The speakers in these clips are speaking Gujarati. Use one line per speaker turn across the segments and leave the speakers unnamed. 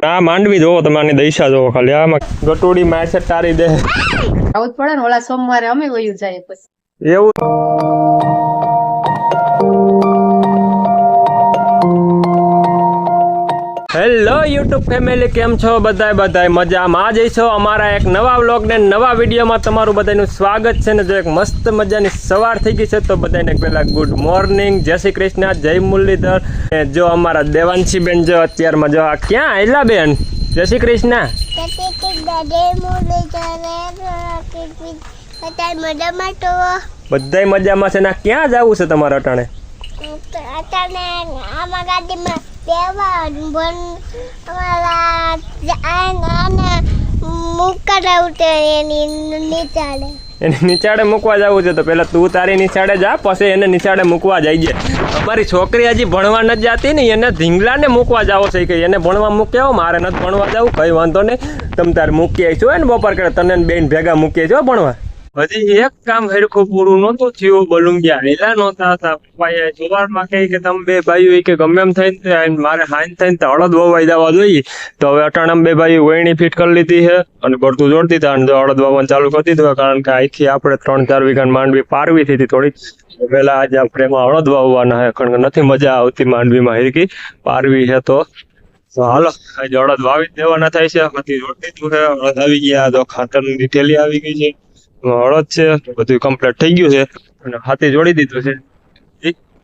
આ માંડવી જોવો તમે, આની દૈશા જોવો ખાલી, આમાં ગટોડી માસે તારી દે.
આવું જ પડે ને, ઓલા સોમવારે અમે વયું જાય પછી
એવું. હેલો યુટ્યુબ ફેમિલી, કેમ છો બધાય મજામાં જઈશો. અમારા એક નવા વ્લોગ ને નવા વિડીયોમાં તમારું બધાનું સ્વાગત છે. ને જો એક મસ્ત મજાની સવાર થઈ ગઈ છે તો બધાને પહેલા ગુડ મોર્નિંગ, જય શ્રી કૃષ્ણ, જય મુરલીધર. જો અમારા દેવાંશી બેન જો અત્યારમાં જો આ ક્યાં આયલા બેન, જય શ્રી કૃષ્ણ. બધાય મજામાં છે ને ક્યાં જવું છે તમારે અટાણે? એને નિચાડે મૂકવા જવું છે તો પેલા તું તારી નિશાળે જા, પછી એને નિશાળે મૂકવા જઈએ. અમારી છોકરી હજી ભણવા નથી જતી ને, એને ધીંગલાને મૂકવા જાવ છે કે એને ભણવા મૂક્યા, મારે નથી ભણવા જવું, કઈ વાંધો નહીં, તમે તારે મૂકી આવીશું હોય ને બપોર કરે, તને બેન ભેગા મૂકી આવીશું ભણવા. હજી એક કામ હરખું પૂરું નહોતું થયું, બલુંગિયા હેલા નહોતા થતા. પપ્પાએ સવારમાં કહી કે તમે બે ભાઈઓ કે ગમે એમ થઈને મારે હાઈન થઈને તો હળદ વાવવા જવા જોઈએ. તો હવે અટાણા બે ભાઈઓ વહેણી ફીટ કરી લીધી છે અને પડતું જોડતી હતા અને હળદ વાવવાનું ચાલુ કરી દીધું. કારણ કે અહીંથી આપણે 3-4 વીઘા માંડવી પારવી હતી થોડીક પેલા. આજે આપણે એમાં હળદ વાવવાના છે, કારણ કે નથી મજા આવતી માંડવીમાં હિરકી પારવી છે. તો હાલો આજે હળદ વાવી દેવાના થાય છે. બધી જોડતી છે, હળદ આવી ગયા, તો ખાતરની ડિટેલી આવી ગઈ છે, હળદ છે, બધું કમ્પ્લીટ થઈ ગયું છે અને હાથી જોડી દીધું છે.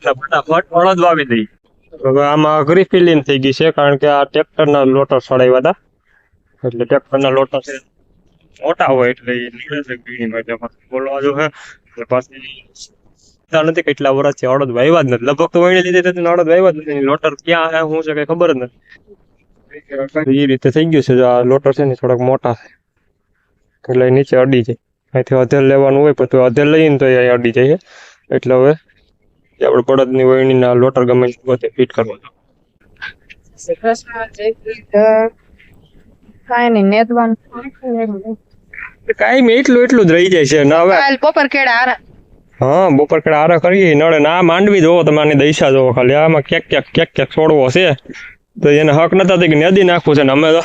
ફટાફટ હળદ વાવી દઈ. હવે આમાં અઘરી ફિલિંગ થઈ ગઈ છે, કારણ કે આ ટ્રેક્ટરના લોટર સડાવ્યા હતા, એટલે ટ્રેક્ટરના લોટર છે મોટા હોય એટલે બોલવા જો છે. પાછી નથી કેટલા વર્ષથી હળદ વાવ્યા જ નથી, લગભગ તો વણી લીધી હતી હળદ વાવ્યા જ નથી. લોટર ક્યાં છે શું છે કઈ ખબર જ નથી. એ રીતે થઈ ગયું છે. આ લોટર છે ને થોડાક મોટા છે એટલે નીચે અડી જાય. અહીંથી અધેર લેવાનું હોય પણ અધેર લઈને તો એ અડી જાય. એટલે હવે આપણે બળદની વણીના લોટર ગમે બધે ફિટ કરવાનો. કાંઈ એટલું જ રહી જાય છે ને હવે
બપોર કેળા હારા.
હા બપોર કેળા હારા કરીએ નડે ને. આ માંડવી જોવો તમે, આની દૈશા જોવો ખાલી, આમાં ક્યાંક છોડવો છે તો એને હક નતા કે નદી નાખવું છે ને અમે તો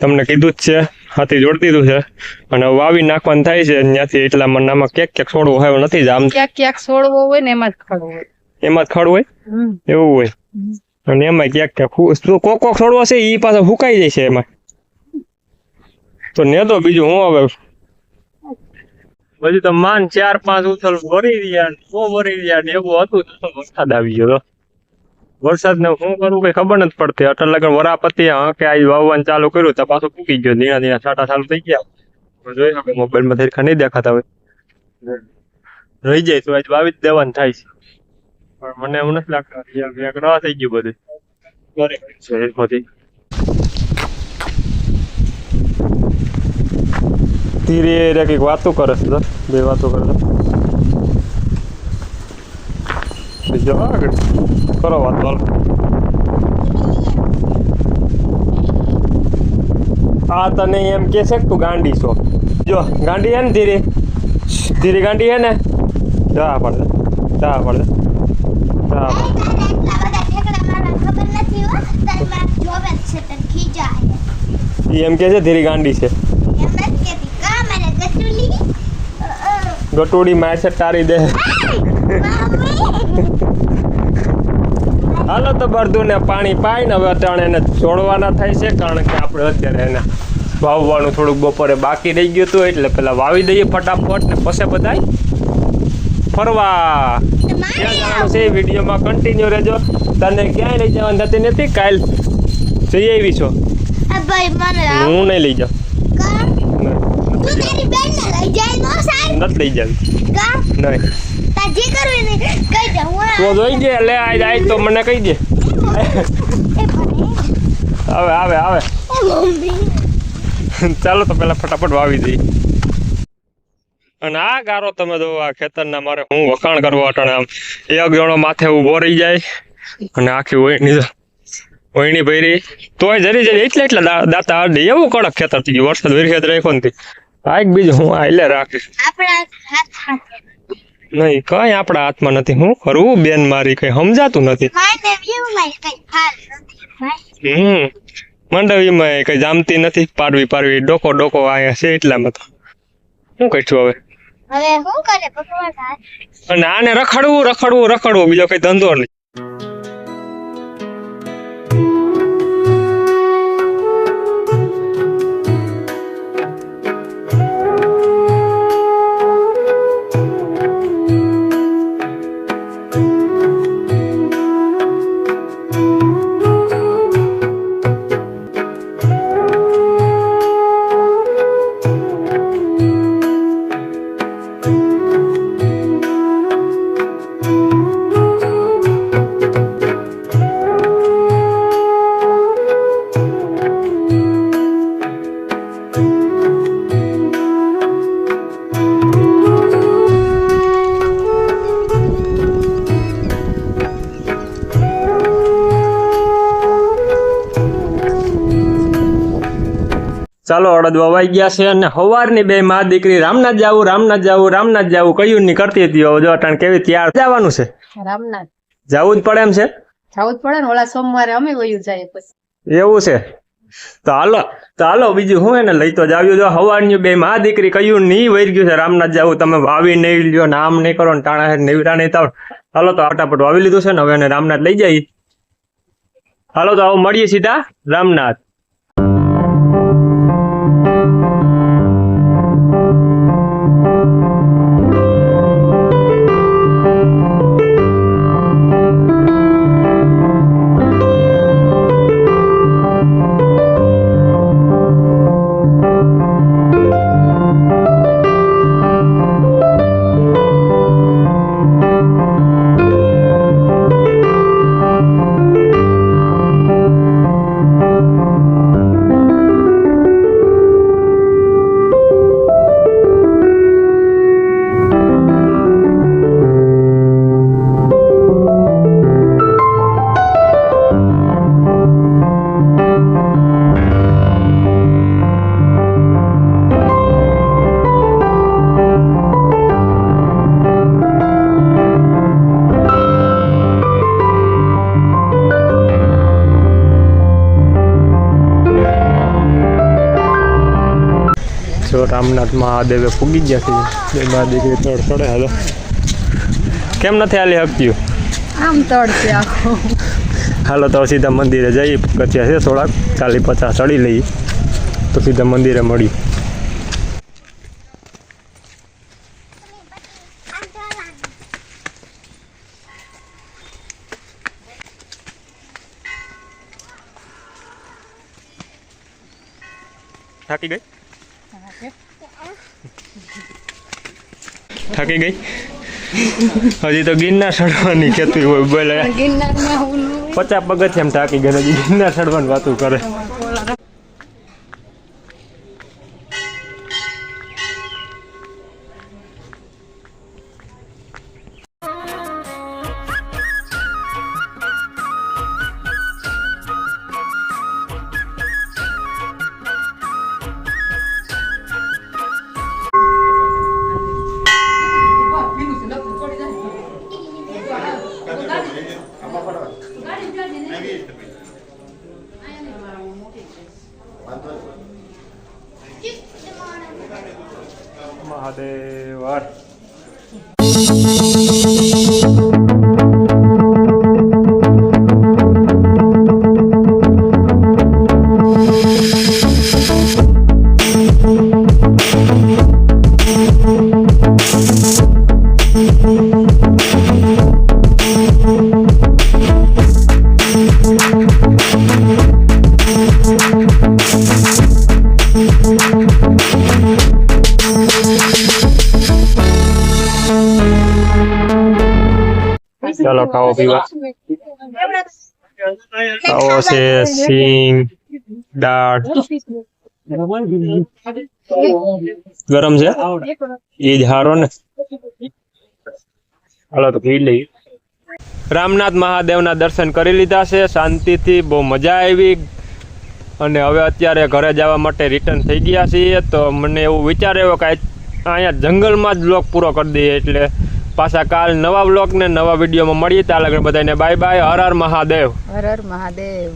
તમને કીધું જ છે, હાથી જોડી દીધું છે અને વાવી નાખવાનું થાય છે ત્યાંથી. એટલા મનામાં ક્યાંક છોડવો હોય નથી જ, આમ
ક્યાંક છોડવો હોય ને એમાં જ ખડ હોય,
એમાં જ ખડ હોય એવું હોય. અને એમાં ક્યાંક કોક છોડવો છે એ પાછા ફૂકાઈ જાય છે એમાં. તો ને તો બીજું હું હવે પછી તો માન 4-5 ઉથલ ભરી રહ્યા ને એવું હતું. વરસાદ આવી ગયો, વરસાદ ને શું કરવું કઈ ખબર નથી પડતી. અટલ લગન વરાપતિ કે આજ વાવવાનું ચાલુ કર્યું તો પાછું ફૂકી ગયો, ધીણા છાંટા ચાલુ થઈ ગયા. જોઈ શકો મોબાઈલમાં ધરખા નહીં દેખાતા હોય, રહી જાય તો આજ વાવી જ દેવાનું થાય છે. પણ મને એવું નથી લાગતું, ગ્રહ થઈ ગયું બધું. ધીરે કઈક વાતો કરે છે, બે વાતો કરે છે. બીજો આગળ કરો વાતો. આ તને એમ કે છે કે તું ગાંડી છો. જો ગાંડી હે ને, ધીરે ગાંડી હે ને, જા પડે એમ કે છે ધીરે ગાંડી છે. ગટોડી માસે તારી દે. હાલો તો બરધું ને પાણી પાઈ ને હવે અટાણે એને છોડવાના થાય છે, કારણ કે આપણે અત્યારે એને વાવવાનું થોડુંક બપોરે બાકી રહી ગયું હતું એટલે પેલા વાવી દઈએ ફટાફટ ને પછી બધાય ફરવા ક્યાં જવાનું છે વિડીયોમાં કન્ટિન્યુ રહેજો. તને ક્યાંય લઈ જવાનું થતી નથી, કાલ જઈ આવી છો, હું નહીં લઈ જાઉં, નથી લઈ જાવી નહીં. તો જોઈ દે લે આય તો મને કહી દે. આવે ચાલો તો પેલા ફટાફટ વાવી દઈએ. અને આ ગારો તમે જો આ ખેતરના મારે હું વખાણ કરવા અટાણે આમ એક જણો માથે ઉભો રહી જાય અને આખી વહીણી ભરી તોય જરી એટલા દાતા અડે એવું કડક ખેતર થઈ ગયું. વરસાદ વેરખેત રાખ્યો નથી. આ બીજું હું આલે રાખીશ નહીં, કઈ આપણા હાથમાં નથી. શું કરવું બેન મારી, કઈ સમજાતું નથી. મંડવીમાં કઈ જામતી નથી, પારવી ડોકો અહીંયા છે એટલામાં તો શું કહીશું હવે.
હવે શું કરે ભગવાન આ?
અને આને રખડવું બીજો કઈ ધંધો નહીં. ચાલો અડદ વવાઈ ગયા છે અને સવારની બે માં દીકરી રામનાથ જાવું કયું ની કરતી હતી. હવે જો અટાણ કેવી તૈયાર જવાનું છે,
રામનાથ
જવું જ પડે એમ છે.
જવું જ પડે ને, ઓલા સોમવારે અમે વયું જાય પછી.
એવું છે તો હાલો બીજું હું એને લઈ તો જાવ્યું. જો સવારની બે માં દીકરી કયું ની વહી ગયું છે રામનાથ જાવું. તમે વાવી નહીં લ્યો ને આમ નહીં કરો ને ટાણા નેવરા નહીં થાવ. હાલો તો ફટાફટ વાવી લીધું છે ને હવે એને રામનાથ લઈ જઈએ. હાલો તો આવું મળીએ સીધા રામનાથ. જો રામનાથ મહાદેવે પૂગી ગયા છે. બે માં દીકરી તળ ચડે. હાલો કેમ નથી હાલી હકતી?
આમ તડશે આખો.
હાલો તો સીધા મંદિરે જઈએ. પગથિયા છે થોડાક 40-50 ચડી લઈએ તો સીધા મંદિરે મળીએ. થાકી ગઈ હજી તો ગિરનાર ચડવાની કેતું હોય બોલે. 50 પગથિયા થાકી ગઈ, હજી ગિરનાર ચડવાની વાતું કરે. મહાદેવ. ચાલો ખાવો પીવા. ખાવો છે સિંગ દાળ ગરમ છે એ જ હારો ને. હાલો તો પી લઈએ. રામનાથ મહાદેવના દર્શન કરી લીધા છે શાંતિથી, બહુ મજા આવી. અને હવે અત્યારે ઘરે જવા માટે રિટર્ન થઈ ગયા છીએ. તો મને એવું વિચાર આવ્યો કે અહીંયા જંગલમાં જ બ્લોગ પૂરો કરી દઈએ. એટલે પાછા કાલ નવા બ્લોગ ને નવા વિડીયોમાં મળીએ. ત્યાં લગન બધાને બાય બાય. હર હર મહાદેવ.
હર હર મહાદેવ.